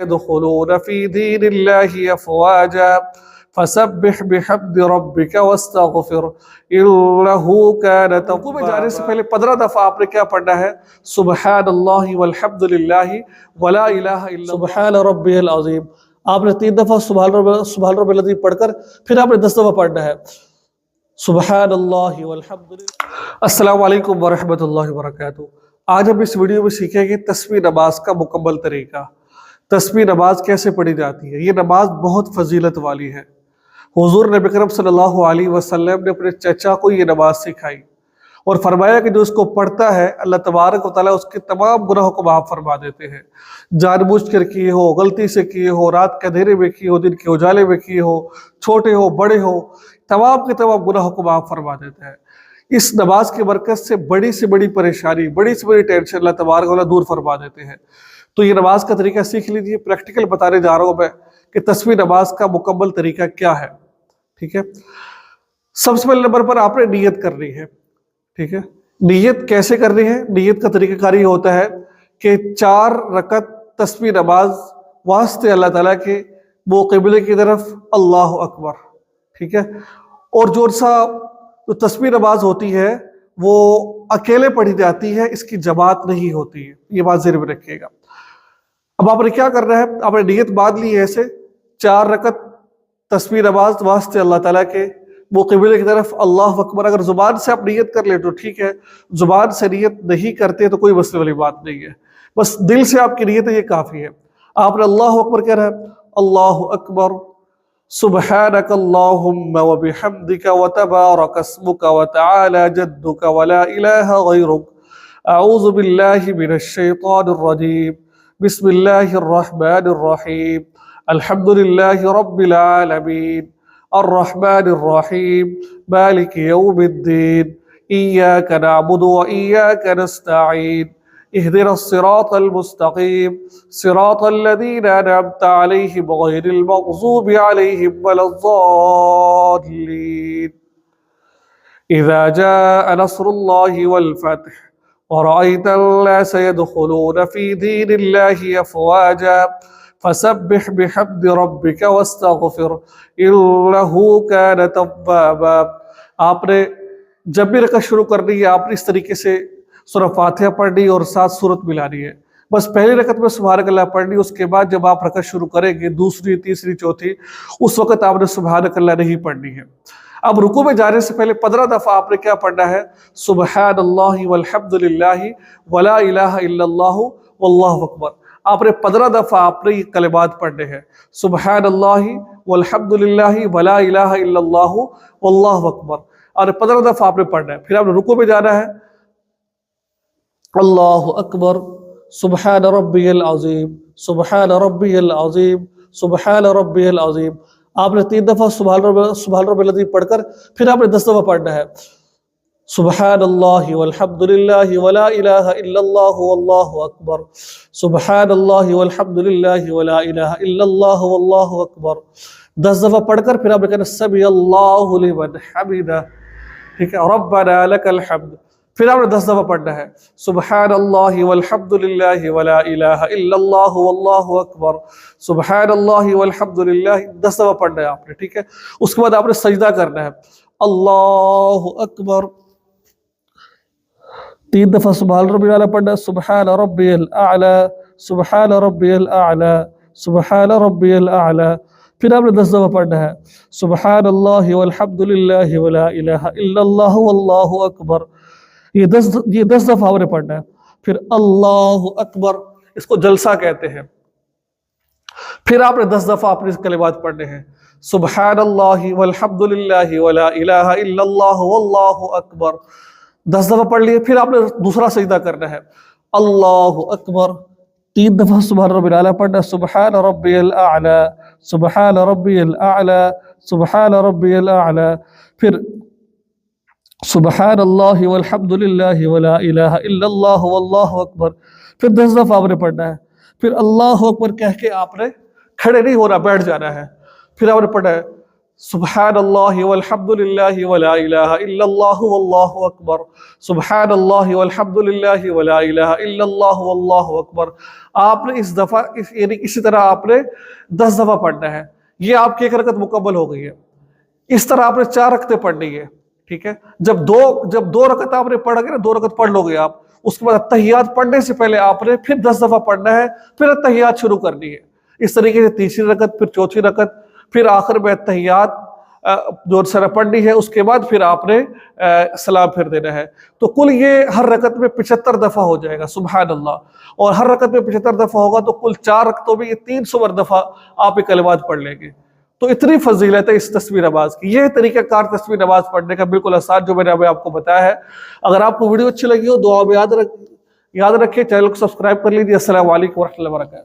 يدخلون في دين الله أفواجا فسبح بحمد ربك واستغفر إنه كان توابا۔ میں جانے سے پہلے 15 دفعہ آپ نے کیا پڑھنا ہے؟ سبحان اللہ والحمد للہ ولا الہ الا سبحان ربی العظیم۔ آپ نے 3 دفعہ سبحان ربی العظیم پڑھ کر پھر آپ نے 10 دفعہ پڑھنا ہے سبحان اللہ والحمد للہ۔ السلام علیکم ورحمۃ اللہ وبرکاتہ۔ آج ہم اس ویڈیو میں سیکھیں گے تسبیح نماز کا مکمل طریقہ۔ تسبیح نماز کیسے پڑھی جاتی ہے؟ یہ نماز بہت فضیلت والی ہے۔ حضور نبی کرم صلی اللہ علیہ وسلم نے اپنے چچا کو یہ نماز سکھائی اور فرمایا کہ جو اس کو پڑھتا ہے اللہ تبارک و تعالیٰ اس کے تمام گناہوں کو معاف فرما دیتے ہیں، جان بوجھ کر کیے ہو، غلطی سے کیے ہو، رات کے اندھیرے میں کیے ہو، دن کے اجالے میں کیے ہو، چھوٹے ہو بڑے ہو، تمام کے تمام گناہوں کو معاف فرما دیتا ہے۔ اس نماز کی برکت سے بڑی پریشانی، بڑی ٹینشن اللہ تبارک و تعالیٰ دور فرما دیتے ہیں۔ تو یہ نماز کا طریقہ سیکھ لیجیے، پریکٹیکل بتانے جا رہا ہوں میں کہ تسبیح نماز کا مکمل طریقہ کیا ہے، ٹھیک ہے؟ سب سے پہلے نمبر پر آپ نے نیت کرنی ہے، ٹھیک ہے؟ نیت کیسے کرنی ہے؟ نیت کا طریقہ کار یہ ہوتا ہے کہ 4 رکعت تسبیح نماز واسطے اللہ تعالیٰ کے وہ قبلے کی طرف اللہ اکبر، ٹھیک ہے؟ اور جو تسبیح نماز ہوتی ہے وہ اکیلے پڑھی جاتی ہے، اس کی جماعت نہیں ہوتی ہے، یہ بات ذہن میں رکھیے گا۔ اب آپ نے کیا کرنا ہے؟ آپ نے نیت باندھ لی ہے ایسے 4 رکعت تسبیح نماز واسطے اللہ تعالیٰ کے وہ قبلے کی طرف اللہ اکبر۔ اگر زبان سے آپ نیت کر لیں تو ٹھیک ہے، زبان سے نیت نہیں کرتے تو کوئی مسئلے والی بات نہیں ہے، بس دل سے آپ کی نیت ہے، یہ کافی ہے۔ آپ نے اللہ اکبر کہہ رہا ہے، اللہ اکبر سبحانک اللہم وبحمدک وتبارک اسمک وتعالی جدک ولا الہ غیرک اعوذ باللہ من الشیطان الرجیم بسم اللہ الرحمن الرحیم الحمد للہ رب العالمین الرحمن الرحیم مالک یوم الدین ایاک نعبد و ایاک نستعین اهدنا الصراط المستقیم صراط الذین انعمت علیہم غیر المغضوب علیہم ولا الضالین اذا جاء نصر اللہ والفتح ورأيت الناس يدخلون في دين الله أفواجا فسبح بحمد ربك واستغفر إنه كان توابا۔ آپ نے جب بھی رکعت شروع کرنی ہے آپ نے اس طریقے سے سورہ فاتحہ پڑھنی اور ساتھ سورت ملانی ہے۔ بس پہلی رکعت میں سبحانک اللہ پڑھنی، اس کے بعد جب آپ رکعت شروع کریں گے دوسری تیسری چوتھی اس وقت آپ نے سبحانک اللہ نہیں پڑھنی ہے۔ اب رکوع میں جانے سے پہلے 15 دفعہ آپ نے کیا پڑھنا ہے؟ سبحان اللہ والحمد للہ ولا الہ الا اللہ واللہ اکبر۔ آپ نے 15 دفعہ آپ نے یہ کلمات پڑھنے ہیں، سبحان اللہ والحمد للہ ولا الہ الا اللہ واللہ اکبر، اور 15 دفعہ آپ نے پڑھنا ہے۔ پھر آپ نے رکوع میں جانا ہے، اللہ اکبر سبحان ربی العظیم سبحان ربی العظیم سبحان ربی العظیم۔ آپ نے 3 دفعہ سبحان ربی العظیم پڑھ کر پھر آپ نے 10 دفعہ پڑھنا ہے سبحان اللہ والحمد للہ ولا الہ الا اللہ واللہ اکبر سبحان اللہ والحمد للہ ولا الہ الا اللہ واللہ اکبر۔ 10 دفعہ پڑھ کر پھر آپ نے کہنا سمیع اللہ لمن حمدہ، ٹھیک ہے؟ ربنا لک الحمد۔ پھر آپ نے 10 دفعہ پڑھنا ہے سبحان اللہ والحمد للہ ولا الہ الا اللہ واللہ اکبر سبحان اللہ والحمد للہ، 10 دفعہ پڑھنا ہے آپ نے، ٹھیک ہے؟ اس کے بعد آپ نے سجدہ کرنا ہے، اللہ اکبر 3 دفعہ سبحان ربی الاعلیٰ پڑھنا ہے، سبحان ربی الاعلیٰ سبحان ربی الاعلیٰ سبحان ربی الاعلیٰ۔ پھر آپ نے 10 دفعہ پڑھنا ہے سبحان اللہ والحمد للہ ولا الہ الا اللہ واللہ اکبر، یہ 10 دفعہ آپ نے پڑھنا ہے۔ پھر اللہ اکبر، اس کو جلسہ کہتے ہیں۔ پھر آپ نے 10 دفعہ اپنے کلمات پڑھنے ہیں، سبحان اللہ والحمد للہ ولا الہ الا اللہ واللہ اکبر، 10 دفعہ پڑھ لیے۔ پھر آپ نے دوسرا سجدہ کرنا ہے، اللہ اکبر 3 دفعہ سبحان ربی الاعلیٰ پڑھنا ہے، سبحان ربی الاعلیٰ سبحان ربی الاعلیٰ سبحان ربی الاعلیٰ۔ پھر سبحان اللہ والحمد للہ ولا الہ الا اللہ واللہ اکبر، پھر 10 دفعہ آپ نے پڑھنا ہے۔ پھر اللہ اکبر کہہ کے آپ نے کھڑے نہیں ہونا، بیٹھ جانا ہے۔ پھر آپ نے پڑھنا ہے سبحان اللہ والحمد للہ ولا الہ الا اللہ واللہ اکبر، سبحان اللہ والحمد للہ ولا الہ الا اللہ واللہ اکبر۔ آپ نے اس دفعہ یعنی اسی طرح آپ نے 10 دفعہ پڑھنا ہے، یہ آپ کی 1 رکعت مکمل ہو گئی ہے۔ اس طرح آپ نے 4 رکعتیں پڑھنی ہے، ٹھیک ہے۔ جب دو رکعت آپ نے پڑھ گئے نا، 2 رکعت پڑھ لو گے آپ، اس کے بعد اتحیات پڑھنے سے پہلے آپ نے پھر 10 دفعہ پڑھنا ہے، پھر اتحیات شروع کرنی ہے۔ اس طریقے سے تیسری رکعت، پھر چوتھی رکعت، پھر آخر میں اتحیات جو سر پڑھنی ہے، اس کے بعد پھر آپ نے سلام پھر دینا ہے۔ تو کل یہ ہر رکعت میں 75 دفعہ ہو جائے گا، سبحان اللہ۔ اور ہر رکعت میں 75 دفعہ ہوگا تو کل 4 رکعتوں میں یہ 300 دفعہ آپ یہ کلمات پڑھ لیں گے۔ تو اتنی فضیلت ہے اس تسبیح نماز کی۔ یہ طریقہ کار تسبیح نماز پڑھنے کا بالکل آسان جو میں نے ابھی آپ کو بتایا ہے۔ اگر آپ کو ویڈیو اچھی لگی ہو، دعا میں یاد رکھیں، چینل کو سبسکرائب کر لیجیے۔ السلام علیکم ورحمۃ اللہ وبرکاتہ۔